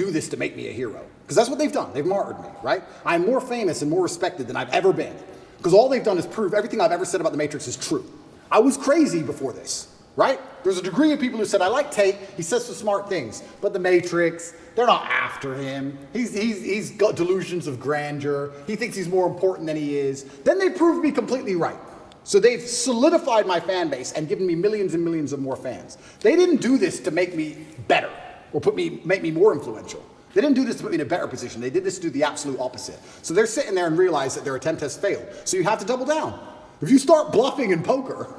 do this to make me a hero. Because that's what they've done. They've martyred me, right? I'm more famous and more respected than I've ever been. Because all they've done is prove everything I've ever said about the Matrix is true. I was crazy before this, right? There's a degree of people who said, I like Tate, he says some smart things, but the Matrix, they're not after him. He's got delusions of grandeur. He thinks he's more important than he is. Then they proved me completely right. So they've solidified my fan base and given me millions and millions of more fans. They didn't do this to make me better or make me more influential. They didn't do this to put me in a better position. They did this to do the absolute opposite. So they're sitting there and realize that their attempt has failed. So you have to double down. If you start bluffing in poker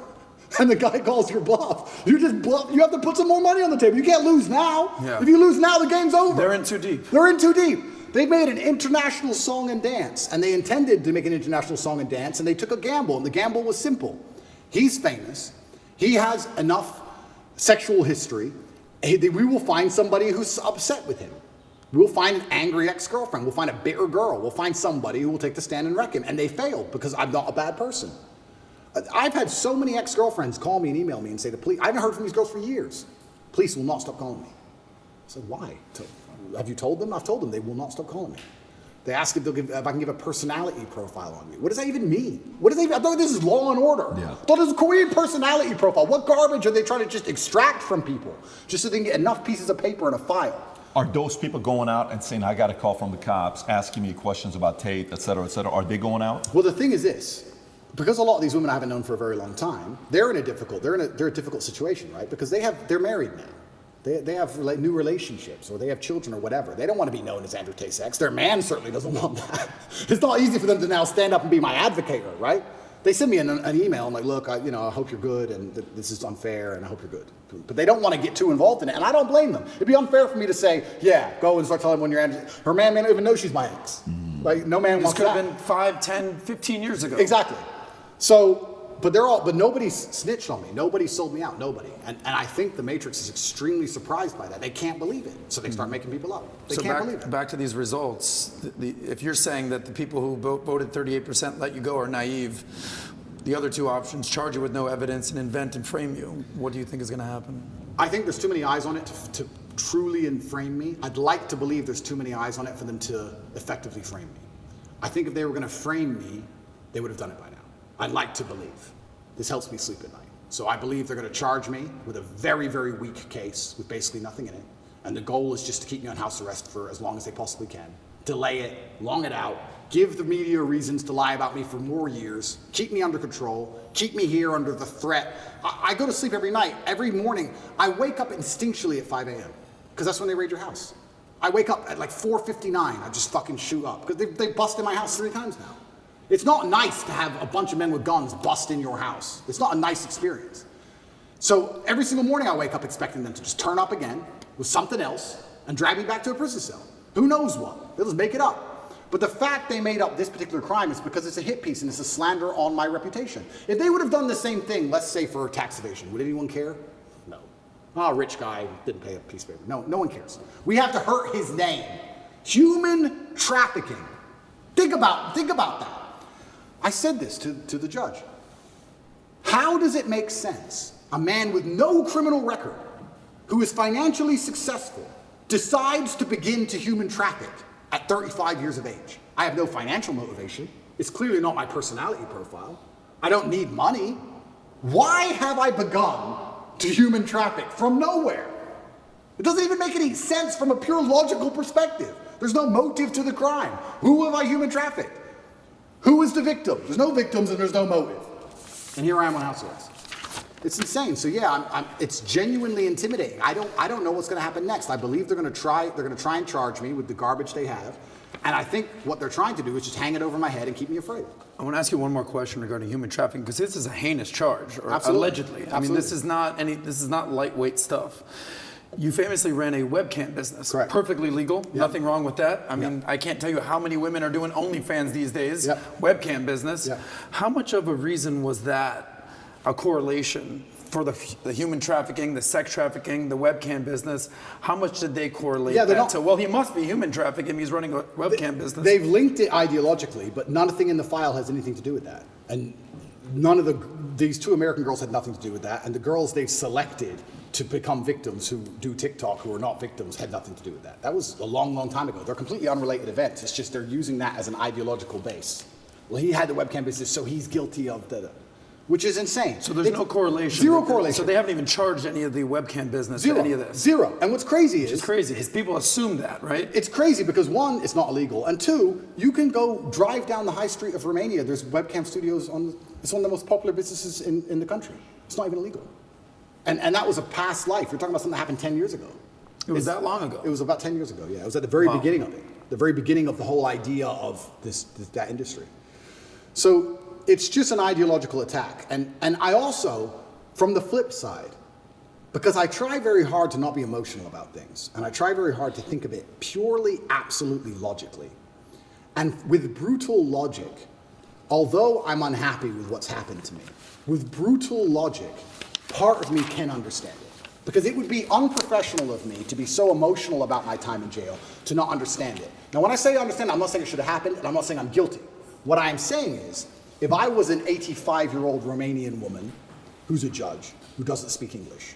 and the guy calls your bluff, you just bluff. You have to put some more money on the table. You can't lose now. Yeah. If you lose now, the game's over. They're in too deep. They're in too deep. They made an international song and dance, and they intended to make an international song and dance, and they took a gamble, and the gamble was simple. He's famous. He has enough sexual history. We will find somebody who's upset with him. We'll find an angry ex-girlfriend. We'll find a bitter girl. We'll find somebody who will take the stand and wreck him, and they failed because I'm not a bad person. I've had so many ex-girlfriends call me and email me and say, I haven't heard from these girls for years. Police will not stop calling me. I said, why? Have you told them? I've told them they will not stop calling me. They ask if I can give a personality profile on you. What does that even mean? I thought this is Law and Order. Yeah. I thought this was a Korean personality profile. What garbage are they trying to just extract from people just so they can get enough pieces of paper in a file? Are those people going out and saying, I got a call from the cops, asking me questions about Tate, et cetera, et cetera? Are they going out? Well, the thing is this. Because a lot of these women I haven't known for a very long time, they're a difficult situation, right? Because they're married now. They have new relationships, or they have children, or whatever. They don't want to be known as Andrew Tate's ex. Their man certainly doesn't want that. It's not easy for them to now stand up and be my advocate, right? They send me an email. I'm like, look, I hope you're good, and this is unfair, and I hope you're good. But they don't want to get too involved in it, and I don't blame them. It'd be unfair for me to say, yeah, go and start telling them when you're Andrew. Her man may not even know she's my ex. Like, no man wants that. This could have been 5, 10, 15 years ago. Exactly. So. But nobody's snitched on me. Nobody sold me out. Nobody. And I think the Matrix is extremely surprised by that. They can't believe it. So they start making people up. They can't believe it. Back to these results. If you're saying that the people who voted 38% let you go are naive, the other two options, charge you with no evidence and invent and frame you, what do you think is going to happen? I think there's too many eyes on it to truly frame me. I'd like to believe there's too many eyes on it for them to effectively frame me. I think if they were going to frame me, they would have done it by now. I'd like to believe. This helps me sleep at night. So I believe they're going to charge me with a very, very weak case with basically nothing in it. And the goal is just to keep me on house arrest for as long as they possibly can. Delay it, long it out, give the media reasons to lie about me for more years, keep me under control, keep me here under the threat. I go to sleep every night, every morning. I wake up instinctually at 5 a.m. because that's when they raid your house. I wake up at like 4:59. I just fucking shoot up because they busted my house 3 times now. It's not nice to have a bunch of men with guns bust in your house. It's not a nice experience. So every single morning I wake up expecting them to just turn up again with something else and drag me back to a prison cell. Who knows what? They'll just make it up. But the fact they made up this particular crime is because it's a hit piece and it's a slander on my reputation. If they would have done the same thing, let's say for tax evasion, would anyone care? No. Rich guy didn't pay a piece of paper. No one cares. We have to hurt his name. Human trafficking. Think about that. I said this to the judge. How does it make sense a man with no criminal record who is financially successful decides to begin to human traffic at 35 years of age? I have no financial motivation. It's clearly not my personality profile. I don't need money. Why have I begun to human traffic from nowhere? It doesn't even make any sense from a pure logical perspective. There's no motive to the crime. Who have I human trafficked? Who is the victim? There's no victims and there's no motive. And here I am on house arrest. It's insane. So yeah, it's genuinely intimidating. I don't know what's going to happen next. I believe they're going to try and charge me with the garbage they have. And I think what they're trying to do is just hang it over my head and keep me afraid. I want to ask you one more question regarding human trafficking, because this is a heinous charge, or Absolutely. allegedly. Absolutely. I mean, this is not lightweight stuff. You famously ran a webcam business. Correct. Perfectly legal. Yep. Nothing wrong with that. I mean, Yep. I can't tell you how many women are doing OnlyFans these days. Yep. Webcam business. Yep. How much of a reason was that a correlation for the human trafficking, the sex trafficking, the webcam business? How much did they correlate that to? Well, he must be human trafficking. He's running a webcam business. They've linked it ideologically, but nothing in the file has anything to do with that. And none of these 2 American girls had nothing to do with that. And the girls they've selected to become victims who do TikTok who are not victims had nothing to do with that. That was a long, long time ago. They're completely unrelated events. It's just they're using that as an ideological base. Well, he had the webcam business, so he's guilty of the, which is insane. So there's no correlation. Zero correlation. So they haven't even charged any of the webcam business Zero. to any of this. Zero. And what's crazy is... It's crazy, because people assume that, right? It's crazy because one, it's not illegal, and two, you can go drive down the high street of Romania. There's webcam studios it's one of the most popular businesses in the country. It's not even illegal. And that was a past life. You're talking about something that happened 10 years ago. It was that long ago? It was about 10 years ago, yeah. It was at the very beginning of it. The very beginning of the whole idea of that industry. So it's just an ideological attack. And I also, from the flip side, because I try very hard to not be emotional about things, and I try very hard to think of it purely, absolutely logically. And with brutal logic, although I'm unhappy with what's happened to me, with brutal logic, part of me can understand it. Because it would be unprofessional of me to be so emotional about my time in jail to not understand it. Now, when I say understand, I'm not saying it should have happened, and I'm not saying I'm guilty. What I am saying is, if I was an 85-year-old Romanian woman who's a judge, who doesn't speak English,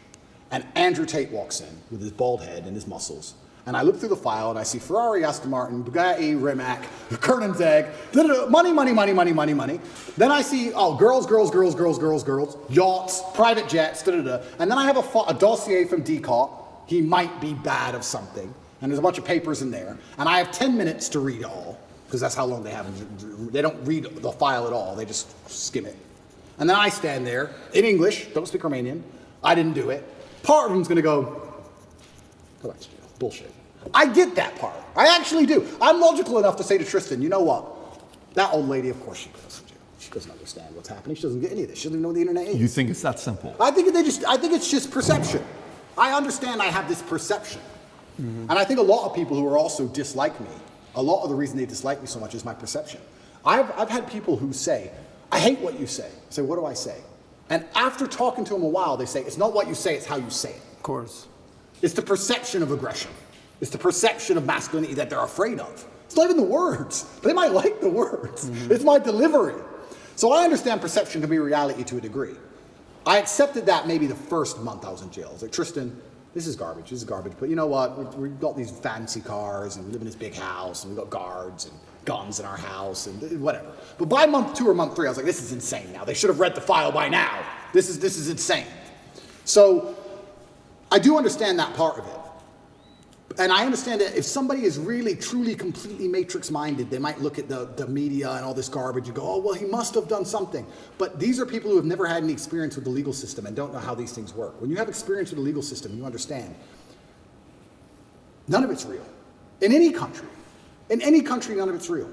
and Andrew Tate walks in with his bald head and his muscles, and I look through the file and I see Ferrari, Aston Martin, Bugatti, Rimac, Kernenberg, money, money, money, money, money, money. Then I see, girls, yachts, private jets, and then I have a dossier from DCOT. He might be bad of something. And there's a bunch of papers in there. And I have 10 minutes to read it all, because that's how long they have. They don't read the file at all. They just skim it. And then I stand there in English, don't speak Romanian. I didn't do it. Part of them's gonna go back to jail. Bullshit. I get that part. I actually do. I'm logical enough to say to Tristan, you know what? That old lady, of course she goes to jail. She doesn't understand what's happening. She doesn't get any of this. She doesn't even know what the internet is. You think it's that simple? I think it's just perception. I understand I have this perception. Mm-hmm. And I think a lot of people who are also dislike me, a lot of the reason they dislike me so much is my perception. I've had people who say, I hate what you say. I say, what do I say? And after talking to them a while, they say, it's not what you say, it's how you say it. Of course. It's the perception of aggression. It's the perception of masculinity that they're afraid of. It's not even the words. They might like the words. Mm-hmm. It's my delivery. So I understand perception can be reality to a degree. I accepted that maybe the first month I was in jail. I was like, Tristan, this is garbage. But you know what? We've got these fancy cars, and we live in this big house, and we've got guards and guns in our house, and whatever. But by month 2 or month 3, I was like, this is insane now. They should have read the file by now. This is insane. So I do understand that part of it. And I understand that if somebody is really, truly, completely matrix-minded, they might look at the media and all this garbage and go, oh, well, he must have done something. But these are people who have never had any experience with the legal system and don't know how these things work. When you have experience with the legal system, you understand none of it's real. In any country, none of it's real.